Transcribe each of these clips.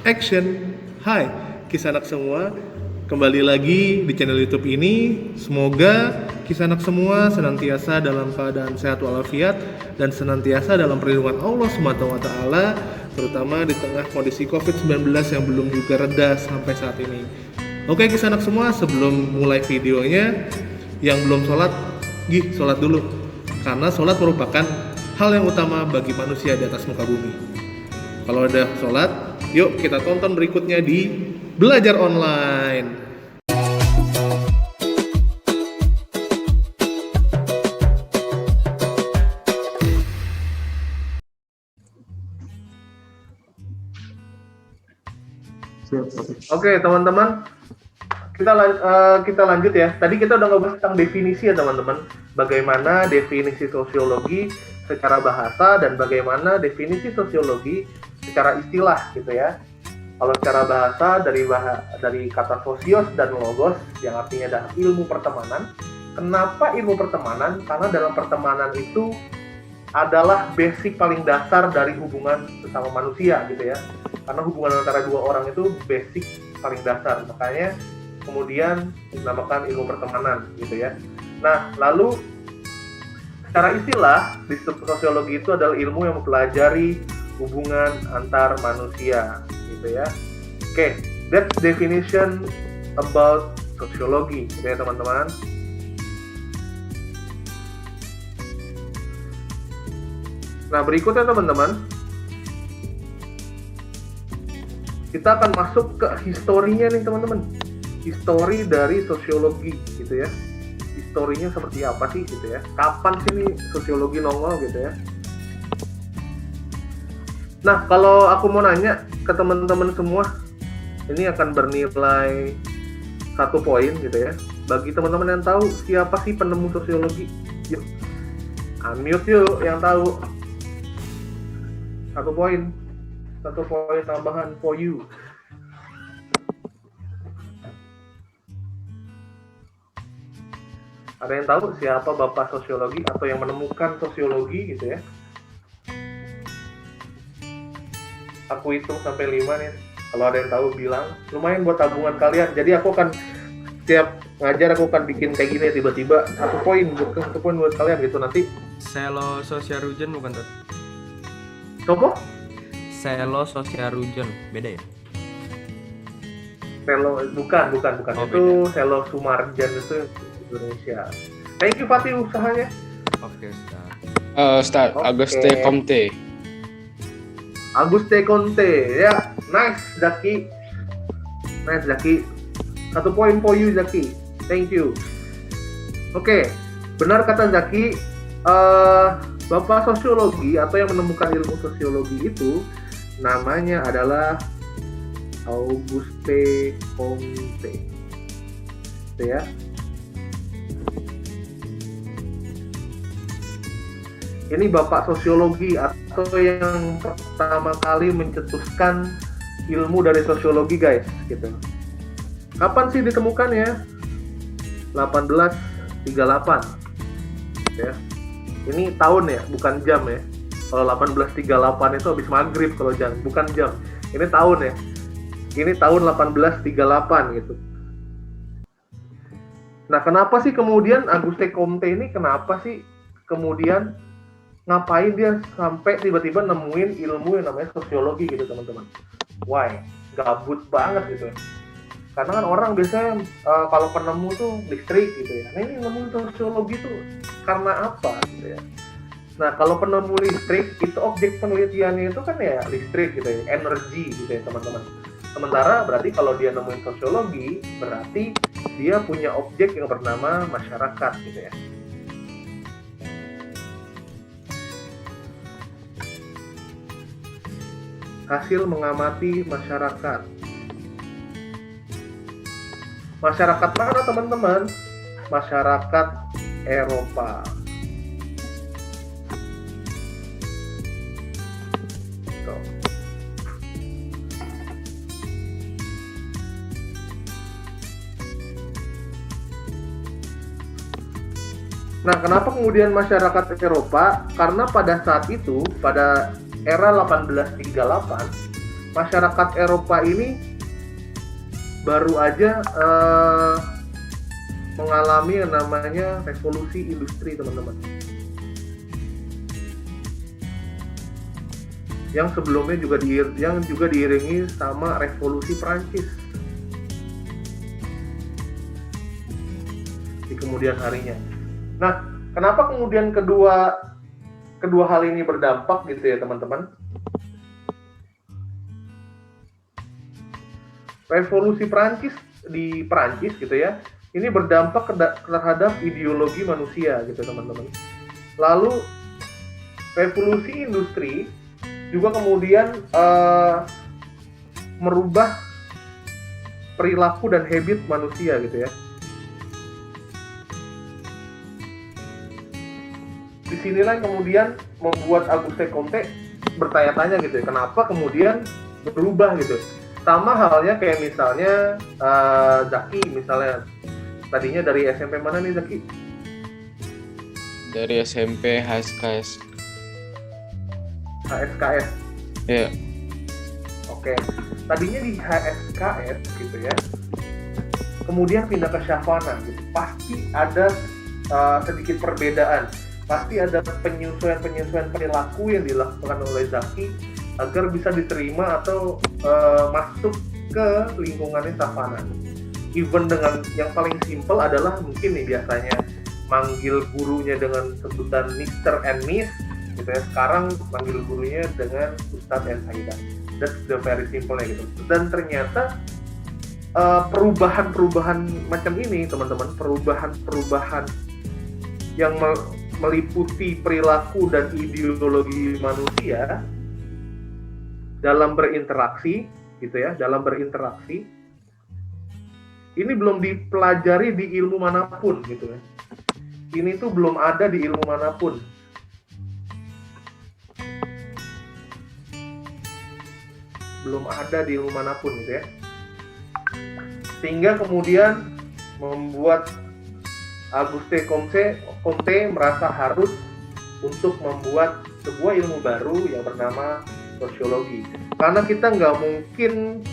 Action. Hai, kisah anak semua. Kembali lagi di channel YouTube ini. Semoga kisah anak semua senantiasa dalam keadaan sehat walafiat dan senantiasa dalam perlindungan Allah SWT, terutama di tengah kondisi COVID-19 yang belum juga reda sampai saat ini. Oke kisah anak semua, sebelum mulai videonya, yang belum sholat, sholat dulu. Karena sholat merupakan hal yang utama bagi manusia di atas muka bumi. Kalau udah sholat, yuk kita tonton berikutnya di Belajar Online. Oke teman-teman, kita lanjut ya. Tadi kita udah ngebahas tentang definisi ya teman-teman. Bagaimana definisi sosiologi secara bahasa dan bagaimana definisi sosiologi secara istilah gitu ya. Kalau secara bahasa dari kata sosios dan logos yang artinya adalah ilmu pertemanan. Kenapa ilmu pertemanan? Karena dalam pertemanan itu adalah basic paling dasar dari hubungan sesama manusia gitu ya. Karena hubungan antara dua orang itu basic paling dasar. Makanya kemudian dinamakan ilmu pertemanan gitu ya. Nah, lalu secara istilah di sosiologi itu adalah ilmu yang mempelajari hubungan antar manusia gitu ya. Oke, that's definition about sociology gitu ya teman-teman. Nah, berikutnya teman-teman, kita akan masuk ke historinya nih teman-teman. Histori dari sosiologi gitu ya. Historinya seperti apa sih gitu ya. Kapan sih nih sosiologi nongol gitu ya. Nah, kalau aku mau nanya ke teman-teman semua, ini akan bernilai 1 poin gitu ya. Bagi teman-teman yang tahu siapa sih penemu sosiologi, yuk unmute yuk yang tahu. 1 poin tambahan for you. Ada yang tahu siapa bapak sosiologi atau yang menemukan sosiologi gitu ya? Aku hitung sampai 5 nih. Kalau ada yang tahu bilang, lumayan buat tabungan kalian. Jadi aku akan setiap ngajar aku akan bikin kayak gini tiba-tiba 1 poin buat kalian gitu nanti. Selo Sosiarujen bukan tuh? Coba? Selo Sosiarujen beda ya? Selo bukan. Oh, itu beda. Selo Sumarjan itu Indonesia. Thank you Fatih usahanya. Oke, Ustaz. Ustaz, Oke. Auguste Comte, ya, nice Zaki. 1 poin for you Zaki, thank you. Oke, benar kata Zaki, bapak sosiologi atau yang menemukan ilmu sosiologi itu namanya adalah Auguste Comte, gitu ya. Ini bapak sosiologi atau yang pertama kali mencetuskan ilmu dari sosiologi guys gitu. Kapan sih ditemukannya? 1838 ya. Ini tahun ya, bukan jam ya. Kalau 1838 itu habis maghrib kalau jam, bukan jam. Ini tahun ya. Ini tahun 1838 gitu. Nah, kenapa sih kemudian Auguste Comte ini kemudian ngapain dia sampai tiba-tiba nemuin ilmu yang namanya sosiologi gitu teman-teman? Why? Gabut banget gitu ya. Karena kan orang biasanya kalau penemu tuh listrik gitu ya. Nah ini nemuin sosiologi tuh karena apa gitu ya. Nah kalau penemu listrik itu objek penelitiannya itu kan ya listrik gitu ya, energi gitu ya teman-teman. Sementara berarti kalau dia nemuin sosiologi berarti dia punya objek yang bernama masyarakat gitu ya. Hasil mengamati masyarakat. Masyarakat mana teman-teman? Masyarakat Eropa. Tuh. Nah, kenapa kemudian masyarakat Eropa? Karena pada saat itu, pada era 1838, masyarakat Eropa ini baru aja mengalami yang namanya revolusi industri, teman-teman. Yang sebelumnya juga diiringi sama revolusi Prancis di kemudian harinya. Nah, kenapa kemudian kedua hal ini berdampak gitu ya, teman-teman? Revolusi Prancis di Prancis gitu ya, ini berdampak terhadap ideologi manusia gitu, teman-teman. Lalu revolusi industri juga kemudian merubah perilaku dan habit manusia gitu ya. Disinilah kemudian membuat Auguste Comte bertanya-tanya gitu ya, kenapa kemudian berubah gitu. Sama halnya kayak misalnya Zaki misalnya, tadinya dari SMP mana nih Zaki? Dari SMP HSKS. HSKS. Ya. Oke. Tadinya di HSKS gitu ya. Kemudian pindah ke Shavana gitu. Pasti ada sedikit perbedaan. Pasti ada penyesuaian perilaku yang dilakukan oleh Zaki agar bisa diterima atau masuk ke lingkungannya Savana. Even dengan yang paling simple adalah mungkin nih biasanya manggil gurunya dengan sebutan Mr. and Miss gitu ya. Sekarang manggil gurunya dengan Ustadz and Saida. That's the very simple ya gitu. Dan ternyata perubahan macam ini teman-teman, perubahan yang meliputi perilaku dan ideologi manusia dalam berinteraksi gitu ya, ini belum dipelajari di ilmu manapun gitu ya. Ini tuh belum ada di ilmu manapun. Gitu ya. Sehingga kemudian membuat Auguste Comte merasa harus untuk membuat sebuah ilmu baru yang bernama sosiologi. Karena kita nggak mungkin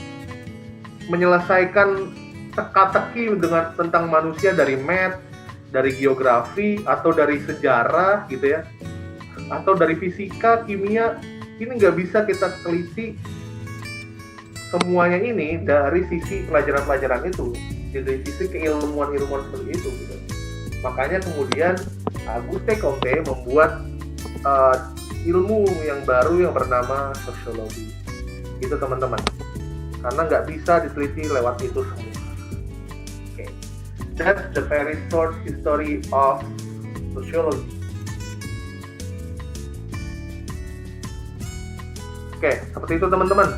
menyelesaikan teka-teki tentang manusia dari math, dari geografi, atau dari sejarah gitu ya, atau dari fisika, kimia. Ini nggak bisa kita teliti semuanya ini dari sisi pelajaran-pelajaran itu, dari sisi keilmuan seperti itu gitu. Makanya kemudian Auguste Comte membuat ilmu yang baru yang bernama sosiologi. Itu teman-teman. Karena nggak bisa diteliti lewat itu semua. Okay. That's the very short history of sociology. Oke, seperti itu teman-teman.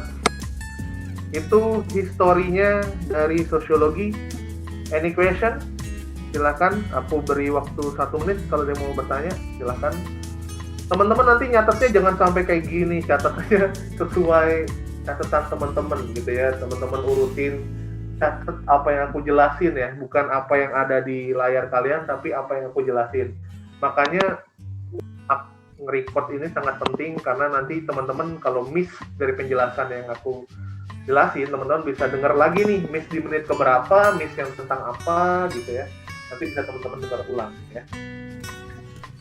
Itu historinya dari sosiologi. Any question? Silakan, aku beri waktu 1 menit kalau dia mau bertanya, silakan. Teman-teman nanti nyatetnya jangan sampai kayak gini, catatnya sesuai catatan teman-teman gitu ya. Teman-teman urutin, catat apa yang aku jelasin ya, bukan apa yang ada di layar kalian, tapi apa yang aku jelasin. Makanya nge-record ini sangat penting, karena nanti teman-teman kalau miss dari penjelasan yang aku jelasin, teman-teman bisa dengar lagi nih, miss di menit keberapa, miss yang tentang apa gitu ya. Nanti bisa teman-teman dengar ulang ya.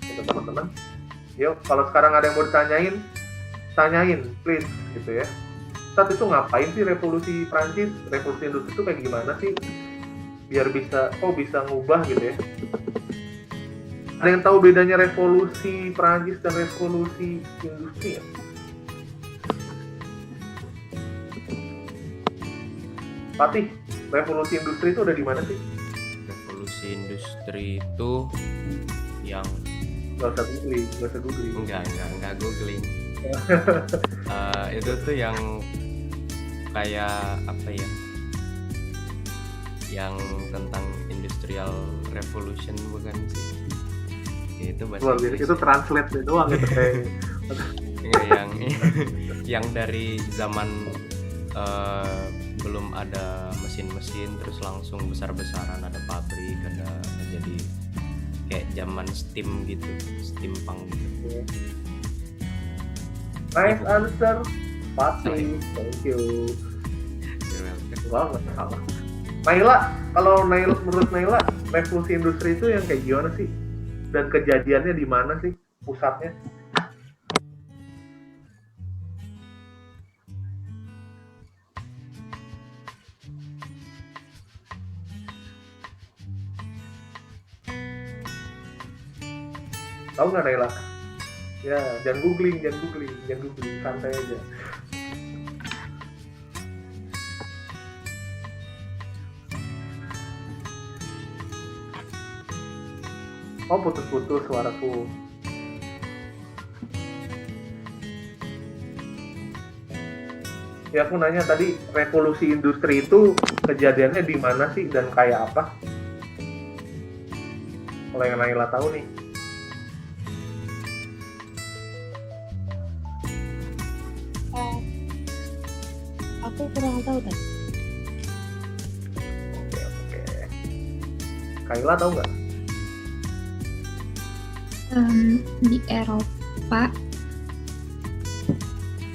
Itu teman-teman. Yuk, kalau sekarang ada yang mau tanyain please gitu ya. Saat itu ngapain sih revolusi Prancis, revolusi industri itu kayak gimana sih? Biar bisa ngubah gitu ya. Ada yang tahu bedanya revolusi Prancis dan revolusi industri ya? Patih, revolusi industri itu ada di mana sih? Revolusi industri itu yang Gak usah googling. Enggak googling. Itu tuh yang kayak apa ya? Yang tentang industrial revolution bukan sih? Itu bahasa Inggris. Itu translate doang gitu kayak. yang dari zaman belum ada mesin-mesin, terus langsung besar-besaran ada pabrik, ada jadi kayak zaman steam gitu, steampunk gitu. Nice answer. Pasti, thank you. You're welcome. Wah, nggak salah. Naila, kalau Naila, menurut Naila, revolusi industri itu yang kayak gimana sih? Dan kejadiannya di mana sih pusatnya? Tahu nggak Naila? Ya, jangan googling, santai aja. Oh, putus-putus suaraku. Ya, aku nanya tadi, revolusi industri itu kejadiannya di mana sih dan kayak apa? Kalau yang Naila tahu nih. Aku kurang tahu kan. Oke. Kaila tahu nggak? Di Eropa,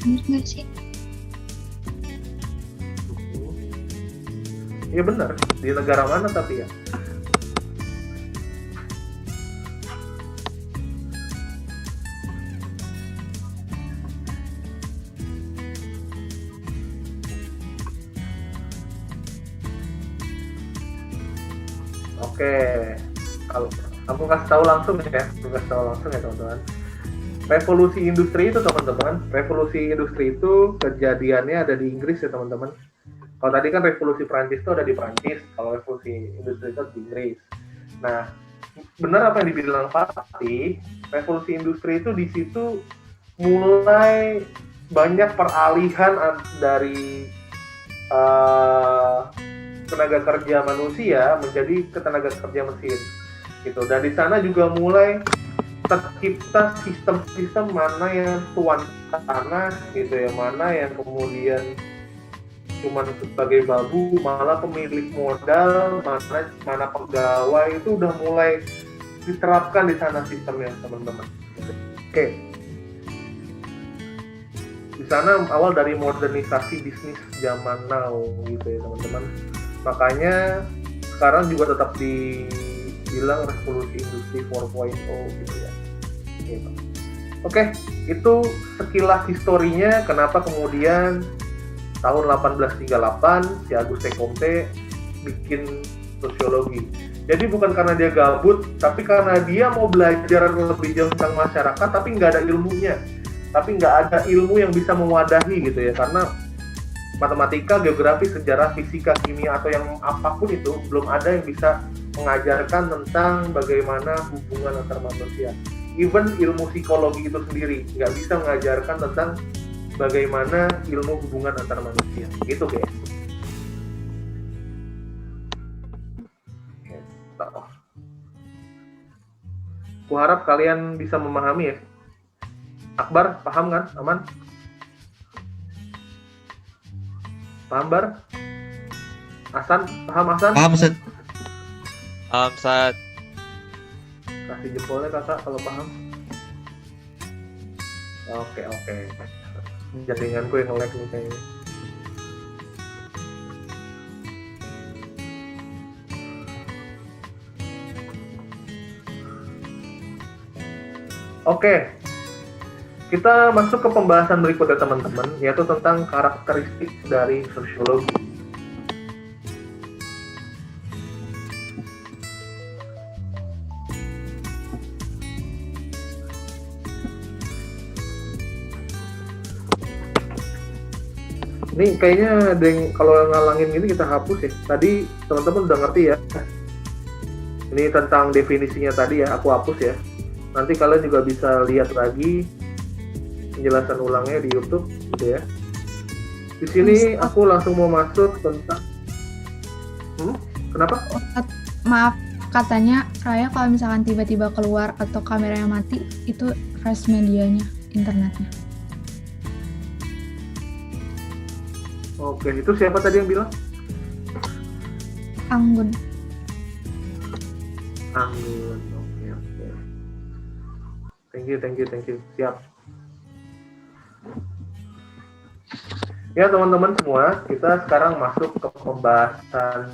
bener nggak sih? Iya benar. Di negara mana tapi ya? Oke, kalau aku kasih tahu langsung ya, teman-teman. Revolusi industri itu teman-teman, revolusi industri itu kejadiannya ada di Inggris ya teman-teman. Kalau tadi kan revolusi Prancis itu ada di Prancis, kalau revolusi industri itu di Inggris. Nah, benar apa yang dibilang Fatih, revolusi industri itu di situ mulai banyak peralihan dari tenaga kerja manusia menjadi ke tenaga kerja mesin gitu. Dan di sana juga mulai tercipta sistem-sistem mana yang tuan tanah gitu ya, mana yang kemudian cuman sebagai babu, malah pemilik modal, mana pegawai, itu udah mulai diterapkan di sana sistemnya teman-teman. Oke. Di sana awal dari modernisasi bisnis zaman now gitu ya teman-teman. Makanya sekarang juga tetap dibilang revolusi industri 4.0 gitu ya. Gitu. Oke, itu sekilas historinya kenapa kemudian tahun 1838 si Auguste Comte bikin sosiologi. Jadi bukan karena dia gabut, tapi karena dia mau belajar lebih jauh tentang masyarakat, tapi nggak ada ilmunya, tapi nggak ada ilmu yang bisa mewadahi gitu ya. Karena matematika, geografi, sejarah, fisika, kimia atau yang apapun itu belum ada yang bisa mengajarkan tentang bagaimana hubungan antar manusia. Even ilmu psikologi itu sendiri nggak bisa mengajarkan tentang bagaimana ilmu hubungan antar manusia. Gitu guys. Aku harap kalian bisa memahami ya. Akbar, paham kan? Aman? Paham Bar? Hasan, paham Hasan? Paham, Ustaz. Paham, Ustaz. Kasih jempolnya kakak kalau paham. Oke. Jaringanku yang nge-lag nih kayaknya. Oke. Kita masuk ke pembahasan berikutnya teman-teman, yaitu tentang karakteristik dari sosiologi. Ini kayaknya ada yang kalau ngalangin gini kita hapus ya. Tadi teman-teman udah ngerti ya. Ini tentang definisinya tadi ya, aku hapus ya. Nanti kalian juga bisa lihat lagi penjelasan ulangnya di YouTube gitu ya. Di sini aku langsung mau masuk tentang kenapa? Maaf, katanya Raya kalau misalkan tiba-tiba keluar atau kameranya mati, itu crash medianya, internetnya. Oke, itu siapa tadi yang bilang? Anggun. Oke. Thank you. Siap. Ya teman-teman semua, kita sekarang masuk ke pembahasan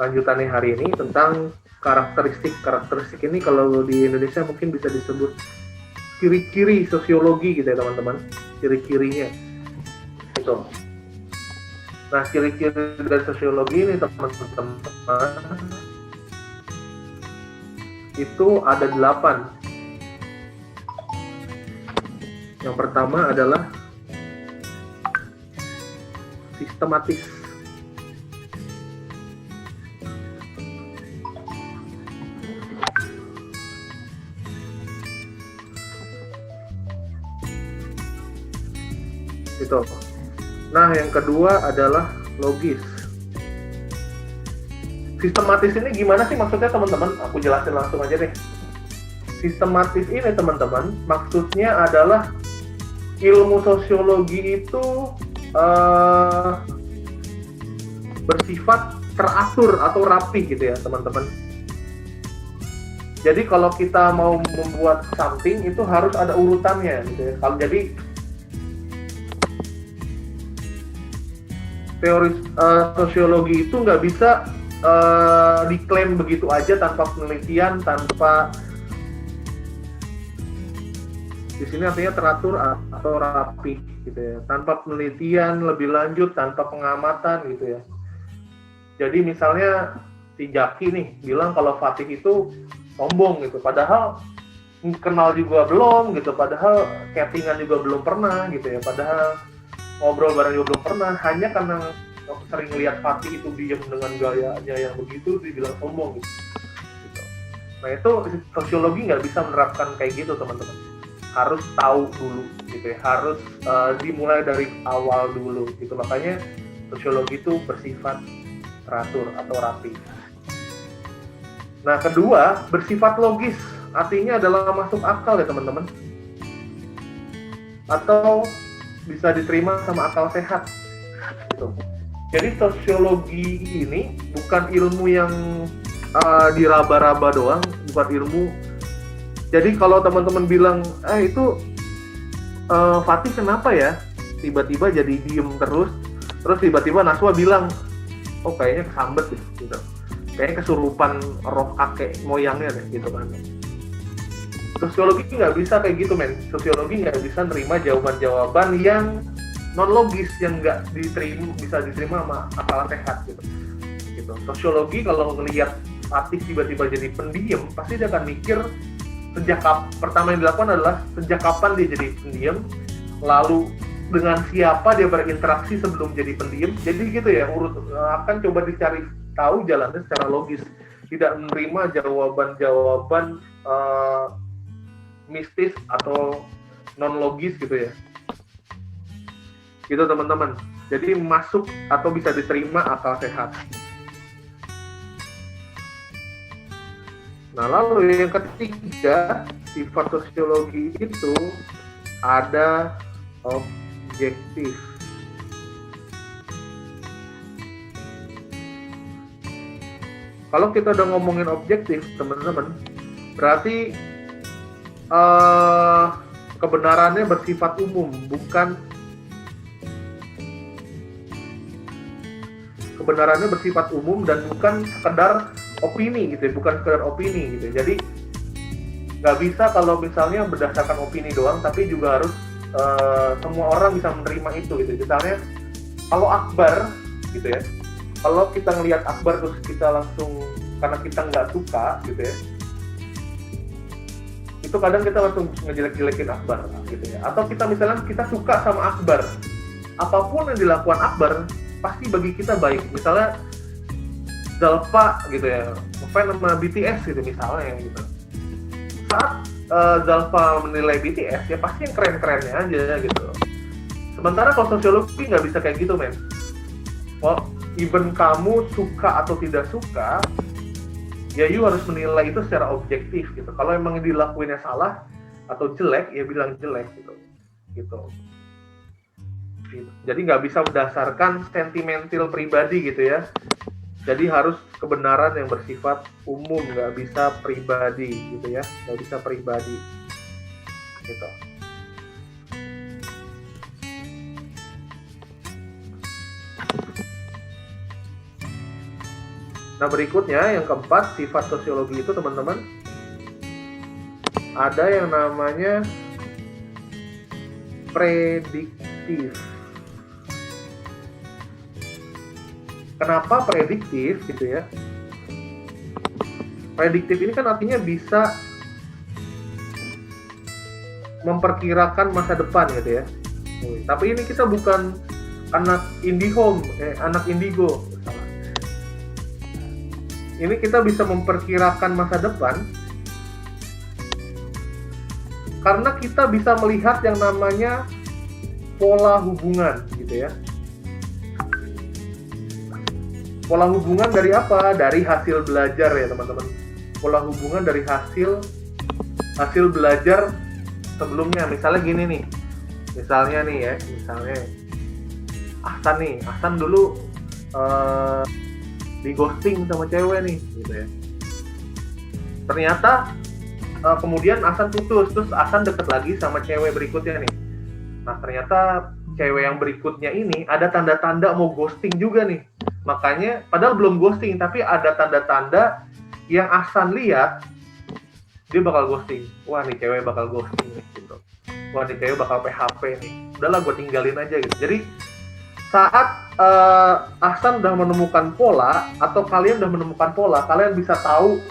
lanjutannya hari ini tentang karakteristik ini. Kalau di Indonesia mungkin bisa disebut ciri-ciri sosiologi gitu ya teman-teman, ciri-cirinya itu. Nah, ciri-ciri dari sosiologi ini teman-teman itu ada 8. Yang pertama adalah sistematis. Itu. Nah, yang kedua adalah logis. Sistematis ini gimana sih maksudnya teman-teman? Aku jelasin langsung aja deh. Sistematis ini teman-teman, maksudnya adalah ilmu sosiologi itu bersifat teratur atau rapi gitu ya teman-teman. Jadi kalau kita mau membuat something itu harus ada urutannya gitu ya. Kalau jadi teori sosiologi itu nggak bisa diklaim begitu aja tanpa penelitian, tanpa di sini artinya teratur atau rapi gitu ya, tanpa penelitian lebih lanjut, tanpa pengamatan gitu ya. Jadi misalnya si Jaki nih bilang kalau Fatih itu sombong gitu, padahal kenal juga belum gitu, padahal chattingan juga belum pernah gitu ya, padahal ngobrol bareng juga belum pernah, hanya karena sering lihat Fatih itu diam dengan gayanya yang begitu dibilang sombong gitu. Nah itu sosiologi nggak bisa menerapkan kayak gitu teman-teman, harus tahu dulu gitu ya, harus dimulai dari awal dulu gitu. Makanya sosiologi itu bersifat teratur atau rapi. Nah kedua, bersifat logis, artinya adalah masuk akal ya teman-teman, atau bisa diterima sama akal sehat gitu. Jadi sosiologi ini bukan ilmu yang diraba-raba doang, bukan ilmu. Jadi kalau teman-teman bilang, itu Fatih kenapa ya tiba-tiba jadi diem terus tiba-tiba Naswa bilang, oh kayaknya kesambet deh, gitu. Kayaknya kesurupan roh kakek moyangnya deh, gitu kan. Sosiologi nggak bisa kayak gitu, men. Sosiologi nggak bisa nerima jawaban-jawaban yang non logis, yang nggak bisa diterima sama akal sehat gitu. Sosiologi kalau ngelihat Fatih tiba-tiba jadi pendiam, pasti dia akan mikir pertama yang dilakukan adalah sejak kapan dia jadi pendiam, lalu dengan siapa dia berinteraksi sebelum jadi pendiam. Jadi gitu ya, akan coba dicari tahu jalannya secara logis, tidak menerima jawaban-jawaban mistis atau non logis gitu ya. Gitu teman-teman. Jadi masuk atau bisa diterima akal sehat. Nah lalu yang ketiga, sifat sosiologi itu ada objektif. Kalau kita udah ngomongin objektif teman-teman, berarti kebenarannya bersifat umum, kebenarannya bersifat umum dan bukan sekedar opini gitu ya, bukan sekedar opini gitu ya. Jadi nggak bisa kalau misalnya berdasarkan opini doang, tapi juga harus semua orang bisa menerima itu gitu. Misalnya kalau akbar gitu ya, kalau kita ngelihat akbar terus kita langsung karena kita nggak suka gitu ya, itu kadang kita langsung ngejelek-jelekin akbar gitu ya. Atau kita misalnya kita suka sama akbar, apapun yang dilakukan akbar pasti bagi kita baik. Misalnya Zalfa gitu ya, ngefans sama BTS gitu misalnya gitu. Saat Zalfa menilai BTS ya pasti yang keren-kerennya aja gitu. Sementara kalau sosiologi nggak bisa kayak gitu, men. Well, even kamu suka atau tidak suka, ya you harus menilai itu secara objektif gitu. Kalau emang dilakuinnya salah atau jelek, ya bilang jelek gitu. Jadi nggak bisa berdasarkan sentimental pribadi gitu ya. Jadi harus kebenaran yang bersifat umum, nggak bisa pribadi gitu ya, nggak bisa pribadi gitu. Nah, berikutnya yang keempat, sifat sosiologi itu teman-teman ada yang namanya prediktif. Kenapa prediktif gitu ya? Prediktif ini kan artinya bisa memperkirakan masa depan gitu ya. Tapi ini kita bukan anak indigo. Ini kita bisa memperkirakan masa depan karena kita bisa melihat yang namanya pola hubungan gitu ya. Pola hubungan dari apa? Dari hasil belajar ya teman-teman. Pola hubungan dari hasil belajar sebelumnya. Misalnya gini nih. Misalnya Ahsan dulu di ghosting sama cewek nih gitu ya. Ternyata kemudian Ahsan putus, terus Ahsan deket lagi sama cewek berikutnya nih. Nah, ternyata cewek yang berikutnya ini ada tanda-tanda mau ghosting juga nih. Makanya padahal belum ghosting, tapi ada tanda-tanda yang Ahsan lihat dia bakal ghosting. Wah, nih cewek bakal ghosting nih gitu. Wah, nih cewek bakal PHP nih. Udahlah, gue tinggalin aja gitu. Jadi saat Ahsan udah menemukan pola atau kalian udah menemukan pola, kalian bisa tahu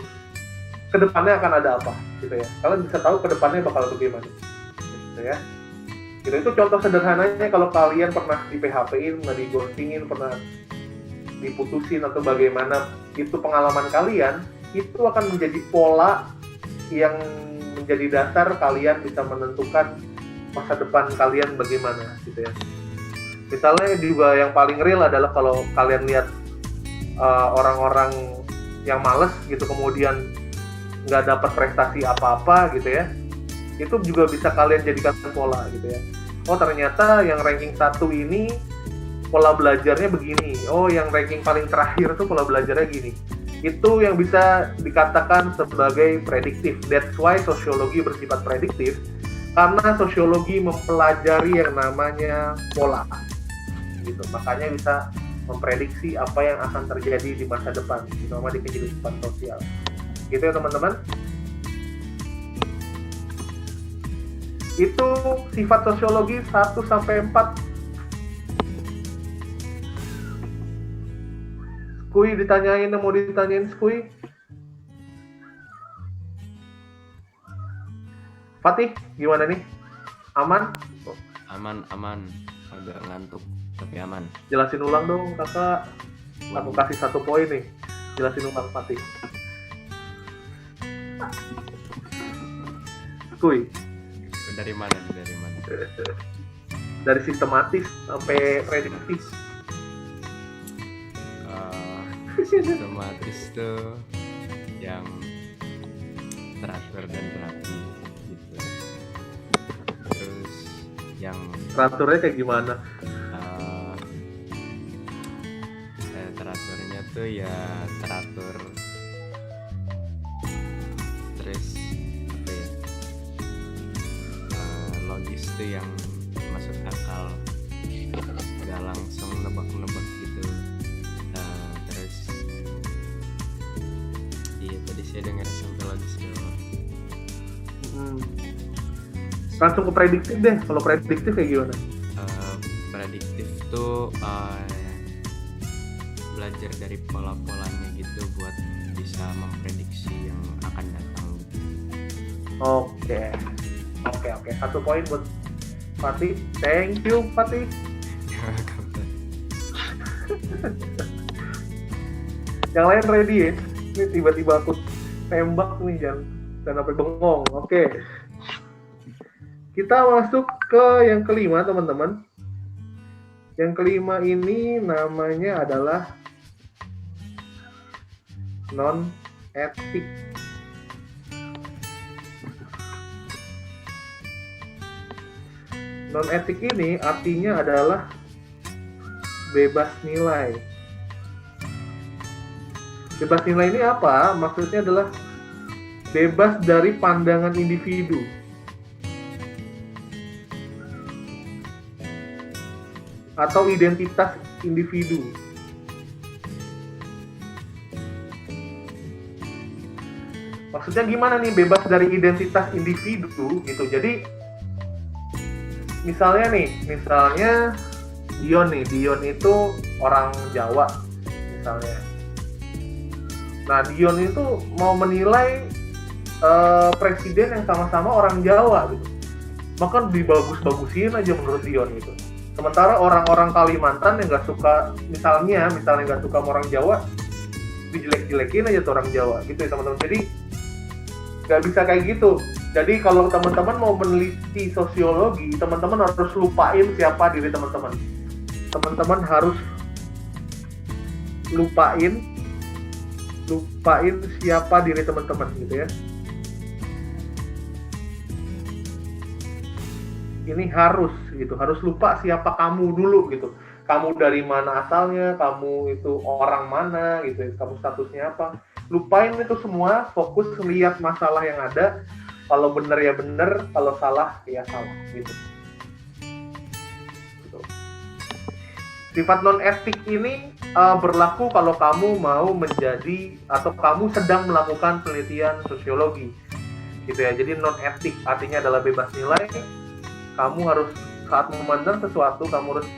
kedepannya akan ada apa gitu ya. Kalian bisa tahu kedepannya bakal bagaimana gitu ya. Gitu, itu contoh sederhananya kalau kalian pernah di PHP-in, pernah di ghostingin, pernah diputusin atau bagaimana, itu pengalaman kalian, itu akan menjadi pola yang menjadi dasar kalian bisa menentukan masa depan kalian bagaimana gitu ya. Misalnya juga yang paling real adalah kalau kalian lihat orang-orang yang males gitu kemudian nggak dapat prestasi apa-apa gitu ya, itu juga bisa kalian jadikan pola gitu ya. Oh, ternyata yang ranking 1 ini pola belajarnya begini. Oh, yang ranking paling terakhir tuh pola belajarnya gini. Itu yang bisa dikatakan sebagai prediktif. That's why sosiologi bersifat prediktif, karena sosiologi mempelajari yang namanya pola gitu. Makanya bisa memprediksi apa yang akan terjadi di masa depan, terutama di kehidupan sosial. Gitu ya teman-teman. Itu sifat sosiologi 1 sampai 4. Skui ditanyain, mau ditanyain Skui? Fatih, gimana nih? Aman? Aman, agak ngantuk tapi aman. Jelasin ulang dong kakak. Aku kasih 1 poin nih. Jelasin ulang Fatih. Skui. Dari mana? Dari sistematis sampai prediktif. Sistematis tuh yang teratur dan rapi gitu. Terus yang Teraturnya kayak gimana? teraturnya tuh ya teratur. Terus apa ya? Logis tuh yang masuk akal, gak langsung nebak-nebak gitu. Terus iya tadi saya dengar sampai logis doang. Langsung ke prediktif deh. Kalau prediktif kayak gimana? Prediktif tuh belajar dari pola-polanya gitu buat bisa memprediksi yang akan datang. Oke. 1 poin buat Fatih. Thank you Fatih. Yang lain ready ya? Ini tiba-tiba aku tembak nih, jangan sampai bengong. Oke. Kita masuk ke yang kelima teman-teman. Yang kelima ini namanya adalah non-etik. Non-etik ini artinya adalah bebas nilai. Bebas nilai ini apa? Maksudnya adalah bebas dari pandangan individu. Atau identitas individu. Maksudnya gimana nih bebas dari identitas individu gitu. Jadi misalnya Dion itu orang Jawa misalnya. Nah, Dion itu mau menilai presiden yang sama-sama orang Jawa gitu. Maka dibagus-bagusin aja menurut Dion gitu. Sementara orang-orang Kalimantan yang nggak suka, misalnya nggak suka sama orang Jawa, dijelek-jelekin aja tuh orang Jawa gitu ya teman-teman. Jadi nggak bisa kayak gitu. Jadi kalau teman-teman mau meneliti sosiologi, teman-teman harus lupain siapa diri teman-teman. Teman-teman harus lupain siapa diri teman-teman gitu ya. Ini harus lupa siapa kamu dulu gitu. Kamu dari mana asalnya, kamu itu orang mana gitu, kamu statusnya apa. Lupain itu semua, fokus lihat masalah yang ada. Kalau benar ya benar, kalau salah ya salah gitu. Sifat non-etik ini berlaku kalau kamu mau menjadi atau kamu sedang melakukan penelitian sosiologi gitu ya. Jadi non-etik artinya adalah bebas nilai. Kamu harus saat memandang sesuatu, kamu harus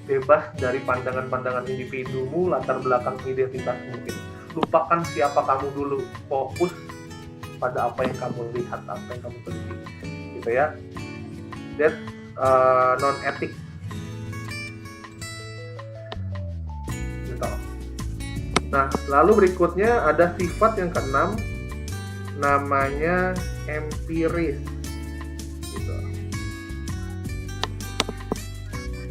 bebas dari pandangan-pandangan individumu, latar belakang identitasmu gitu. Lupakan siapa kamu dulu, fokus pada apa yang kamu lihat, apa yang kamu teliti gitu ya. That's non-etik. Nah, lalu berikutnya ada sifat yang keenam, namanya empiris. Gitu.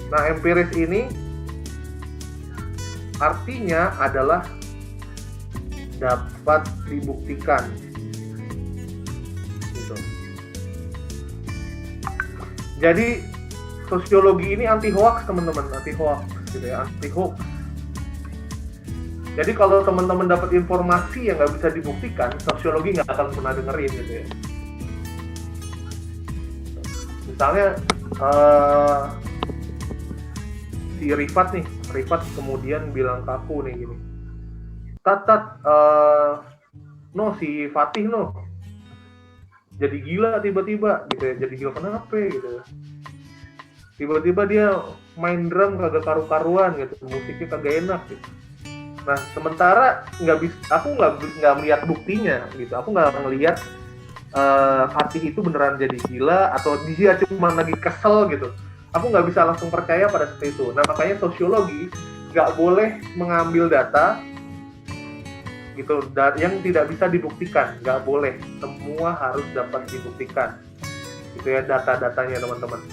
Nah, empiris ini artinya adalah dapat dibuktikan. Gitu. Jadi sosiologi ini anti hoax teman-teman, anti hoax gitu ya, anti hoax. Jadi kalau teman-teman dapat informasi yang nggak bisa dibuktikan, sosiologi nggak akan pernah dengerin gitu ya. Misalnya si Rifat kemudian bilang ke aku nih gini, si Fatih jadi gila tiba-tiba gitu ya. Jadi gila kenapa gitu? Tiba-tiba dia main drum kagak karu-karuan gitu, musiknya kagak enak gitu. Nah, sementara aku nggak melihat buktinya gitu. Aku nggak ngelihat Fatih itu beneran jadi gila atau dia cuma lagi kesel gitu. Aku nggak bisa langsung percaya pada seperti itu. Nah, makanya sosiologi nggak boleh mengambil data gitu yang tidak bisa dibuktikan. Nggak boleh. Semua harus dapat dibuktikan. Gitu ya data-datanya teman-teman.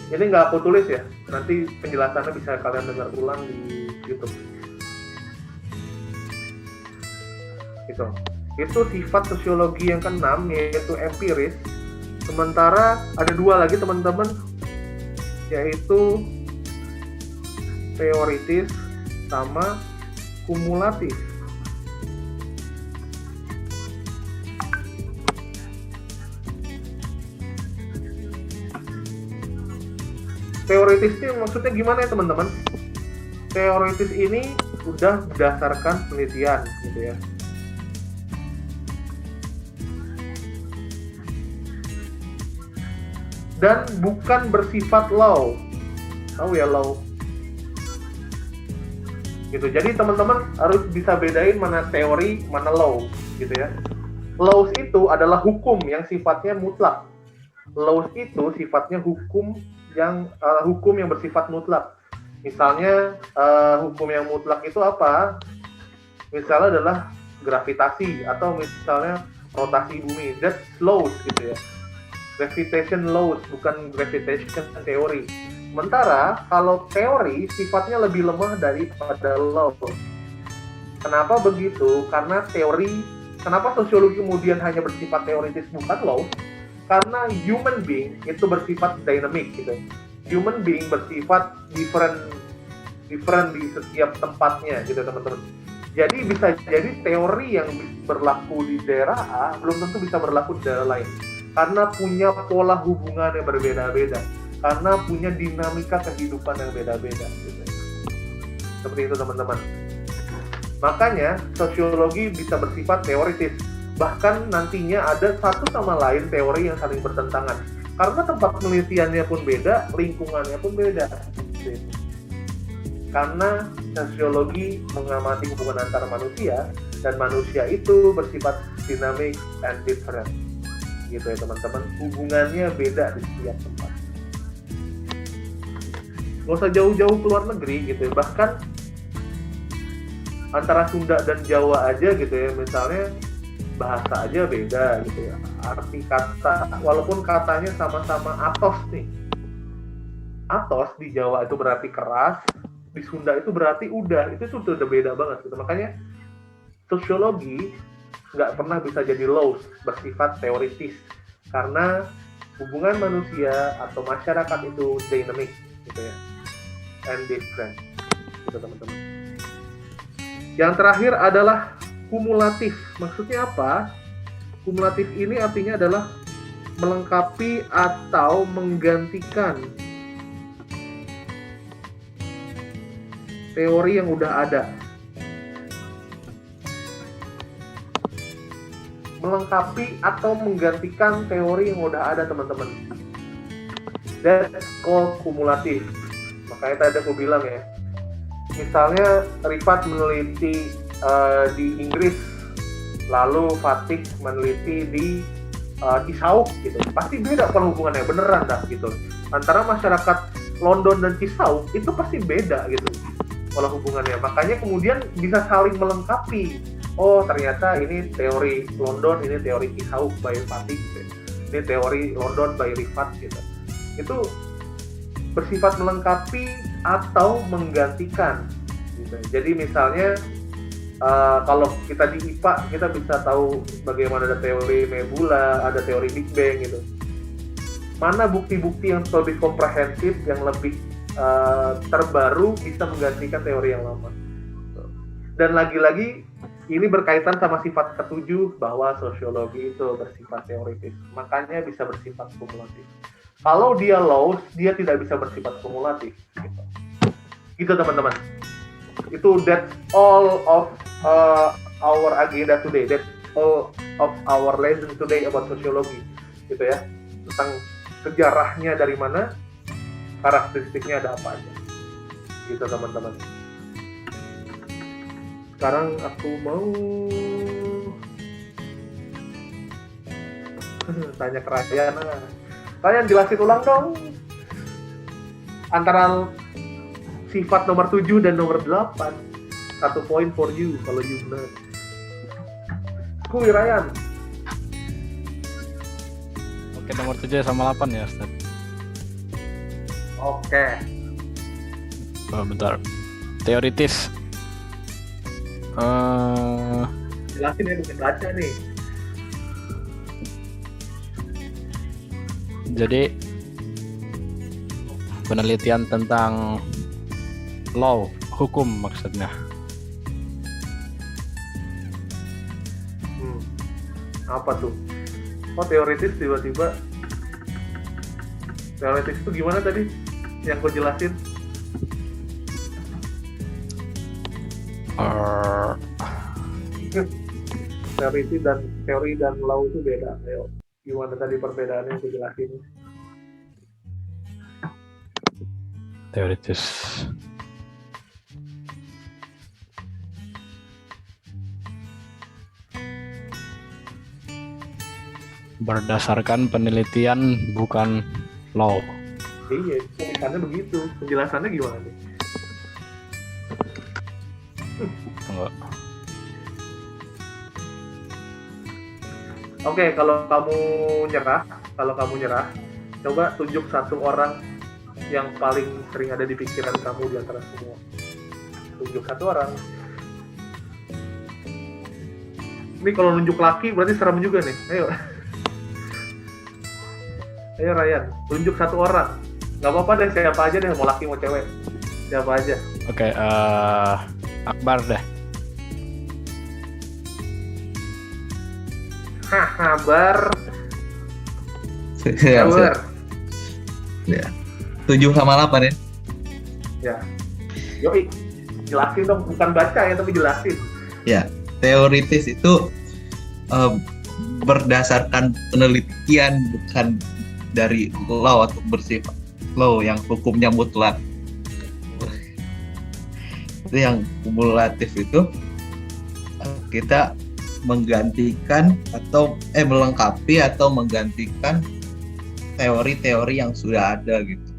Ini nggak aku tulis ya. Nanti penjelasannya bisa kalian dengar ulang di YouTube. Gitu. Itu sifat sosiologi yang keenam, yaitu empiris. Sementara ada dua lagi teman-teman, yaitu teoritis sama kumulatif. Teoritis ini maksudnya gimana ya teman-teman? Teoritis ini sudah berdasarkan penelitian gitu ya. Dan bukan bersifat law. Tahu ya law? Gitu. Jadi teman-teman harus bisa bedain mana teori, mana law, gitu ya. Laws itu adalah hukum yang sifatnya mutlak. Laws itu sifatnya hukum yang bersifat mutlak. Misalnya hukum yang mutlak itu apa? Misalnya adalah gravitasi atau misalnya rotasi bumi. That's laws gitu ya. Gravitation laws, bukan gravitation theory. Sementara kalau teori sifatnya lebih lemah daripada law. Kenapa begitu? Karena kenapa sosiologi kemudian hanya bersifat teoritis bukan law? Karena human being itu bersifat dynamic gitu. Human being bersifat different di setiap tempatnya gitu teman-teman. Jadi bisa jadi teori yang berlaku di daerah A belum tentu bisa berlaku di daerah lain. Karena punya pola hubungan yang berbeda-beda, karena punya dinamika kehidupan yang beda-beda gitu. Seperti itu teman-teman. Makanya sosiologi bisa bersifat teoritis, bahkan nantinya ada satu sama lain teori yang saling bertentangan. Karena tempat penelitiannya pun beda, lingkungannya pun beda. Karena sosiologi mengamati hubungan antar manusia, dan manusia itu bersifat dynamic and different. Gitu ya teman-teman, hubungannya beda di setiap tempat. Nggak usah jauh-jauh keluar negeri gitu ya, bahkan antara Sunda dan Jawa aja gitu ya, misalnya bahasa aja beda gitu ya, arti kata, walaupun katanya sama-sama atos nih, atos di Jawa itu berarti keras, di Sunda itu berarti udah, itu sudah beda banget gitu. Makanya sosiologi nggak pernah bisa jadi laws, bersifat teoritis, karena hubungan manusia atau masyarakat itu dynamic gitu ya, and different gitu teman-teman. Yang terakhir adalah kumulatif. Maksudnya apa? Kumulatif ini artinya adalah melengkapi atau menggantikan teori yang udah ada. Melengkapi atau menggantikan teori yang udah ada teman-teman. That's called kumulatif. Makanya tadi aku bilang ya, misalnya Rifat meneliti di Inggris, lalu Fatih meneliti di Cisauk gitu, pasti beda hubungannya, beneran dah gitu. Antara masyarakat London dan Cisauk itu pasti beda gitu pola hubungannya. Makanya kemudian bisa saling melengkapi. Oh ternyata ini teori London, ini teori Cisauk by Fatih gitu. Ini teori London by Rifat gitu. Itu bersifat melengkapi atau menggantikan gitu. Jadi misalnya kalau kita di IPA kita bisa tahu bagaimana ada teori nebula, ada teori Big Bang gitu. Mana bukti-bukti yang lebih komprehensif, yang lebih terbaru bisa menggantikan teori yang lama. Dan lagi-lagi ini berkaitan sama sifat ketujuh bahwa sosiologi itu bersifat teoritis, makanya bisa bersifat kumulatif. Kalau dia laws, dia tidak bisa bersifat kumulatif. Gitu teman-teman. Itu that's all of our agenda today. That's all of our lesson today about sociology. Gitu ya. Tentang sejarahnya dari mana, karakteristiknya ada apa aja. Gitu teman-teman. Sekarang aku mau tanya ke Rayana. Kalian jelasin ulang dong antara sifat nomor 7 dan nomor 8. 1 point for you kalau you benar. Kuy Ryan. Oke, nomor 7 sama 8 ya Ustaz. Oke. Bentar. Teoritis. Jelasin ya, bukan baca nih. Jadi penelitian tentang law, hukum maksudnya. Apa tuh? Oh teoritis tiba-tiba. Teoritis itu gimana tadi? Yang gue jelasin? Teori dan law itu beda. Ayo, gimana tadi perbedaannya yang gue jelasin? Teoritis. Berdasarkan penelitian bukan law. Iya, tulisannya begitu. Penjelasannya gimana nih? Enggak. Oke, kalau kamu nyerah, coba tunjuk satu orang yang paling sering ada di pikiran kamu di antara semua. Tunjuk satu orang. Ini kalau nunjuk laki berarti serem juga nih. Ayo. Ayo Ryan, tunjuk satu orang. Gak apa-apa deh, siapa aja deh, mau laki mau cewek. Siapa aja. Oke, Akbar deh. Bar. Siap. Ya. 7 sama 8 ya? Ya. Yoi, jelasin dong, bukan baca ya, tapi jelasin. Ya, teoritis itu berdasarkan penelitian, bukan dari law atau bersifat law yang hukumnya mutlak. Itu yang kumulatif itu kita menggantikan atau melengkapi atau menggantikan teori-teori yang sudah ada gitu.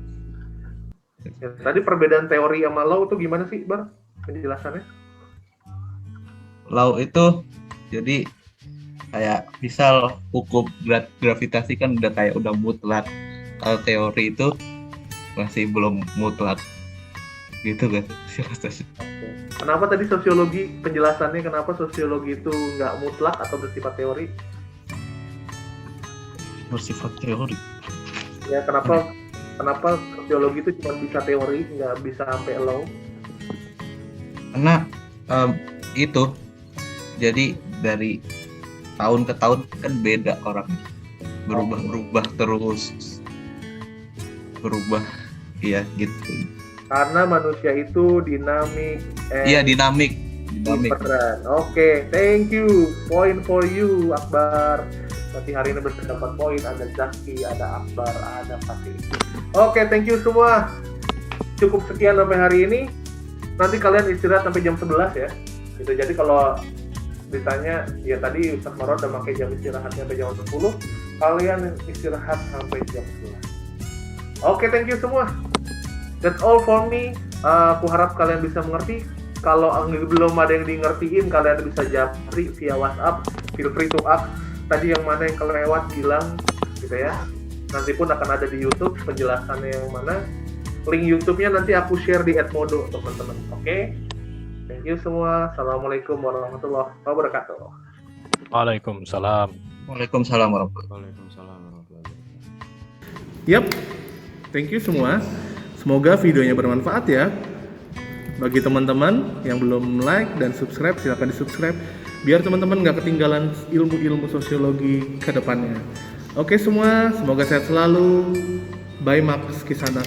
Ya, tadi perbedaan teori sama law itu gimana sih, Bar? Penjelasannya? Law itu jadi kayak misal hukum gravitasi kan udah mutlak. Kalau teori itu masih belum mutlak. Gitu kan? Kenapa tadi sosiologi, penjelasannya kenapa sosiologi itu nggak mutlak atau bersifat teori? Bersifat teori. Ya, kenapa sosiologi itu cuma bisa teori, nggak bisa sampai law? Karena itu jadi dari tahun ke tahun kan beda orang, berubah terus, berubah, ya gitu. Karena manusia itu dinamik. Iya, dinamik. Different. Oke, thank you. Point for you, Akbar. Nanti hari ini berdapat poin. Ada Zaki, ada Akbar, ada Fatih. Oke, thank you semua. Cukup sekian sampai hari ini. Nanti kalian istirahat sampai jam 11 ya. Gitu. Jadi kalau ditanya, ya tadi Ustaz Marwan udah pakai jam istirahatnya sampai jam 10. Kalian istirahat sampai jam 11. Oke, thank you semua. That's all for me. Aku harap kalian bisa mengerti. Kalau belum ada yang di ngertiin, kalian bisa japri via WhatsApp. Feel free to ask. Tadi yang mana yang kelewat bilang, gitu ya. Nanti pun akan ada di YouTube penjelasannya yang mana. Link YouTube-nya nanti aku share di @modo, teman-teman. Oke? Thank you semua. Assalamualaikum warahmatullahi wabarakatuh. Waalaikumsalam. Waalaikumsalam warahmatullahi Waalaikumsalam warahmatullahi wabarakatuh. Yap. Thank you semua. Semoga videonya bermanfaat ya. Bagi teman-teman yang belum like dan subscribe, silahkan di-subscribe biar teman-teman nggak ketinggalan ilmu-ilmu sosiologi ke depannya. Oke semua, semoga sehat selalu. Bye Max Kisanak.